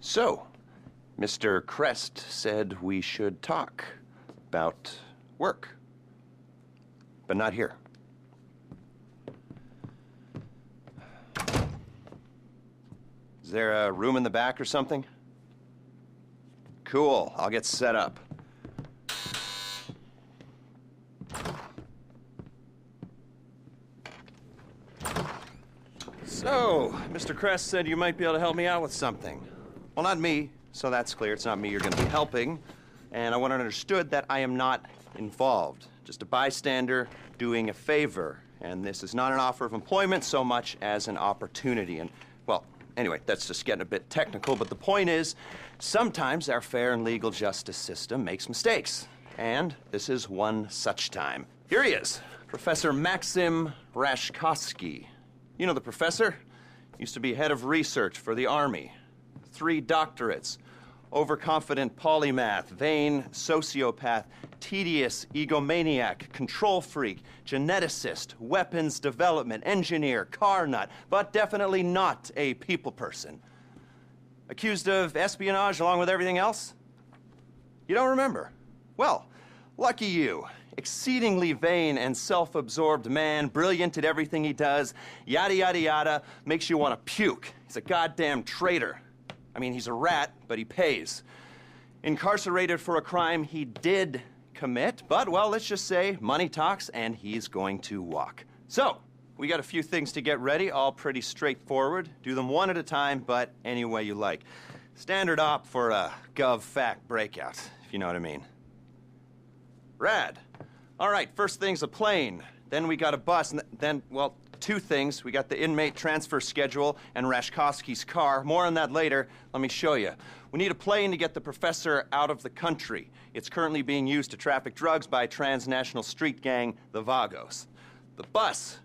So, Mr. Crest said we should talk about work, but not here. Is there a room in the back or something? Cool, I'll get set up. So, Mr. Crest said you might be able to help me out with something. Well, not me, so that's clear. It's not me you're going to be helping. And I want it understood that I am not involved. Just a bystander doing a favor. And this is not an offer of employment so much as an opportunity. And, well, anyway, that's just getting a bit technical, but the point is, sometimes our fair and legal justice system makes mistakes. And this is one such time. Here he is, Professor Maxim Rashkovsky. You know the professor? Used to be head of research for the Army. 3 doctorates. Overconfident polymath, vain sociopath, tedious egomaniac, control freak, geneticist, weapons development, engineer, car nut, but definitely not a people person. Accused of espionage along with everything else? You don't remember? Well, lucky you. Exceedingly vain and self-absorbed man, brilliant at everything he does, yada yada yada, makes you want to puke. He's a goddamn traitor. I mean, he's a rat, but he pays. Incarcerated for a crime he did commit, but, well, let's just say money talks and he's going to walk. So, we got a few things to get ready, all pretty straightforward. Do them one at a time, but any way you like. Standard op for a gov-fact breakout, if you know what I mean. Rad. All right, first thing's a plane. Then we got a bus, and then, well, 2 things. We got the inmate transfer schedule and Rashkovsky's car. More on that later. Let me show you. We need a plane to get the professor out of the country. It's currently being used to traffic drugs by transnational street gang, the Vagos. The bus.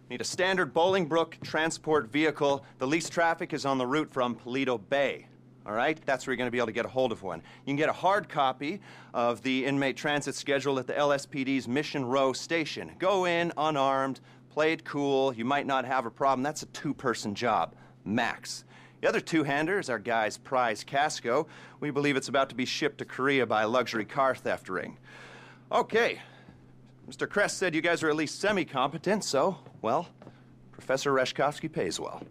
We need a standard Bolingbrook transport vehicle. The least traffic is on the route from Paleto Bay. All right? That's where you're going to be able to get a hold of one. You can get a hard copy of the inmate transit schedule at the LSPD's Mission Row station. Go in unarmed, play it cool, you might not have a problem. That's a 2-person job, max. The other 2-hander is our guy's prize Casco. We believe it's about to be shipped to Korea by a luxury car theft ring. Okay, Mr. Crest said you guys are at least semi-competent, so, well, Professor Rashkovsky pays well.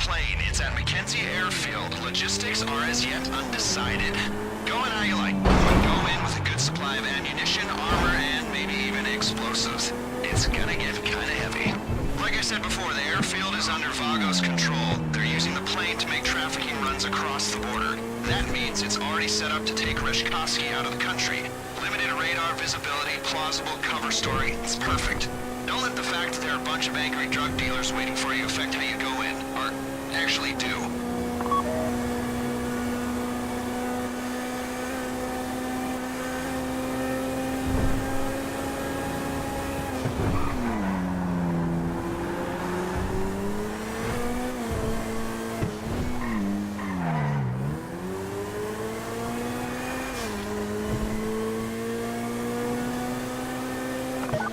plane. It's at McKenzie Airfield. Logistics are as yet undecided. Go in how you like. Go in with a good supply of ammunition, armor, and maybe even explosives. It's gonna get kinda heavy. Like I said before, the airfield is under Vago's control. They're using the plane to make trafficking runs across the border. That means it's already set up to take Reshkovsky out of the country. Limited radar visibility, plausible cover story. It's perfect. Don't let the fact that there are a bunch of angry drug dealers waiting for you affect how you go in, or actually do.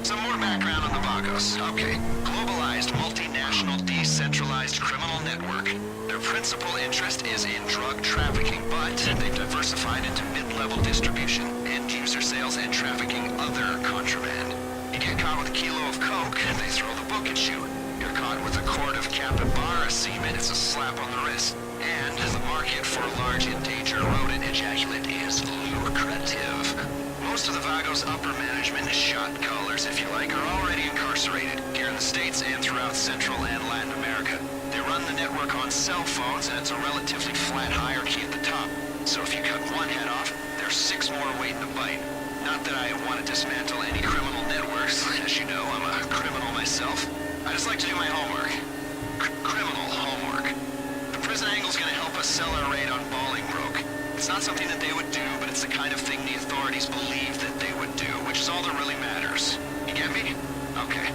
Some more background on the Vagos. Okay. Globalized, multinational, decentralized criminal network. Their principal interest is in drug trafficking, but they've diversified into mid-level distribution, end-user sales, and trafficking other contraband. You get caught with a kilo of coke, and they throw the book at you. You're caught with a quart of capybara semen, it's a slap on the wrist. And the market for large endangered rodent ejaculate is lucrative. Most of the Vagos' upper management, shot callers if you like, are already incarcerated here in the States and throughout Central and Latin America. They run the network on cell phones, and it's a relatively flat hierarchy at the top. So if you cut one head off, there's 6 more waiting to bite. Not that I want to dismantle any criminal networks. As you know, I'm a criminal myself. I just like to do my homework. Criminal homework. The prison angle's gonna help us sell our raid on Bolingbroke. It's not something that they would do, but it's the kind of thing the authorities believe that they would do, which is all that really matters. You get me? Okay.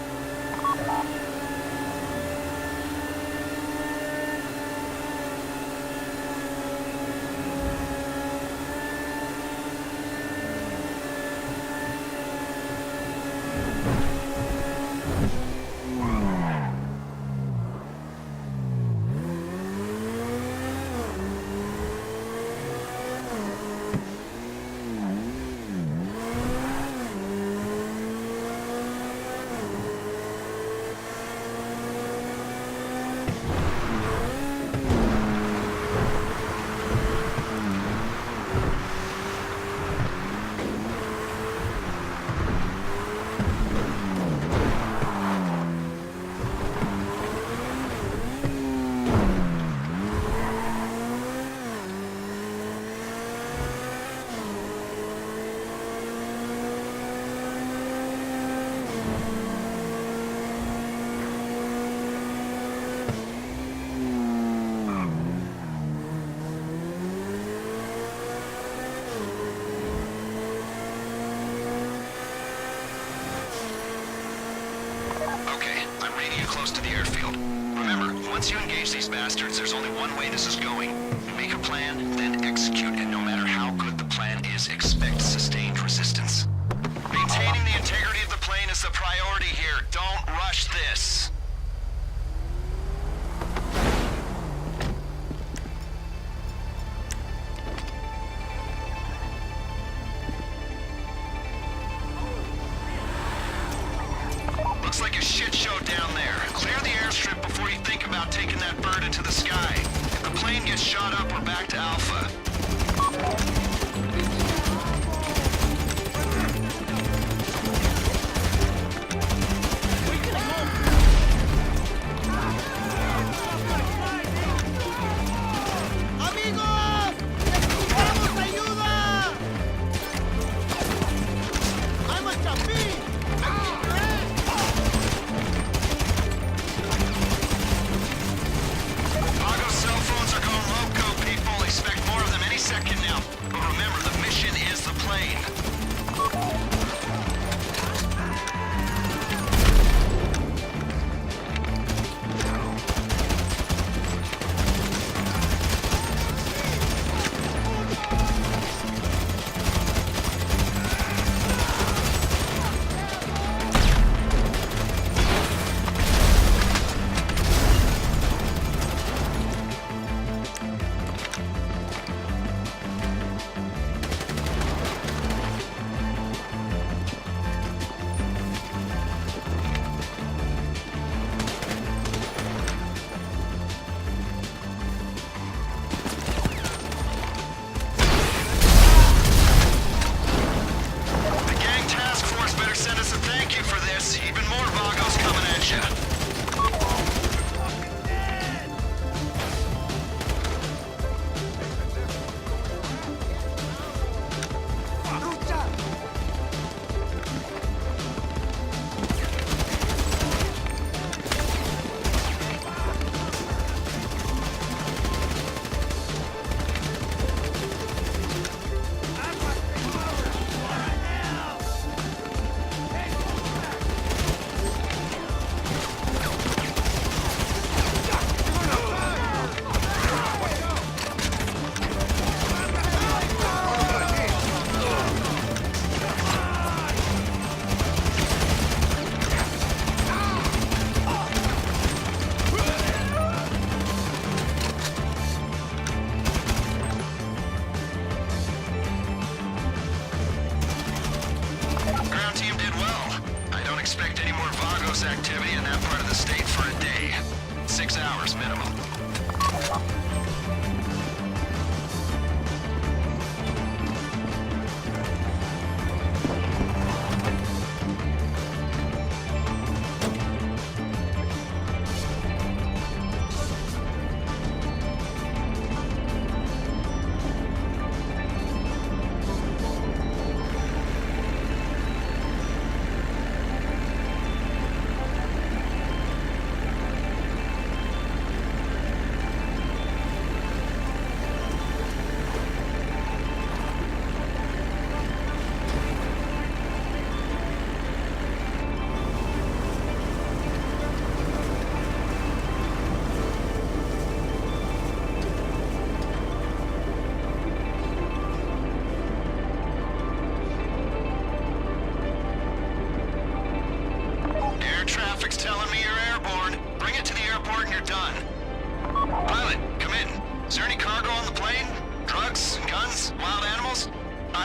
Close to the airfield. Remember, once you engage these bastards, there's only one way this is going. Make a plan, then execute, and no matter how good the plan is, expect sustained resistance. Maintaining the integrity of the plane is the priority here. Don't rush this. Looks like a shit show down there. Clear the airstrip before you think about taking that bird into the sky. If the plane gets shot up, we're back to Alpha. Expect more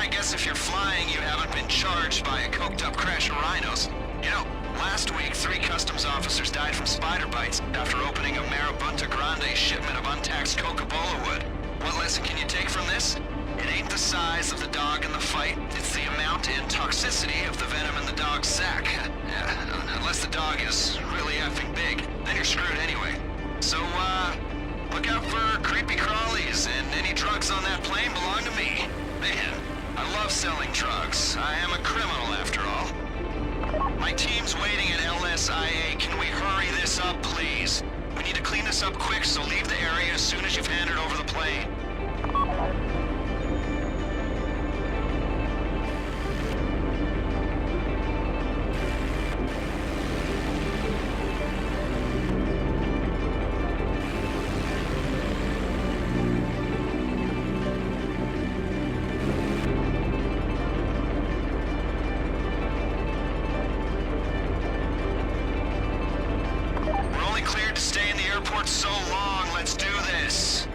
I guess if you're flying, you haven't been charged by a coked-up crash of rhinos. You know, last week, 3 customs officers died from spider bites after opening a Marabunta Grande shipment of untaxed Coca-Cola wood. What lesson can you take from this? It ain't the size of the dog in the fight, it's the amount and toxicity of the venom in the dog's sack. Unless the dog is really effing big, then you're screwed anyway. So, look out for creepy crawlies, and any drugs on that plane belong to me. Man, I love selling drugs. I am a criminal after all. My team's waiting at LSIA. Can we hurry this up, please? We need to clean this up quick, so leave the area as soon as you've handed over the plane. We're only cleared to stay in the airport so long. Let's do this.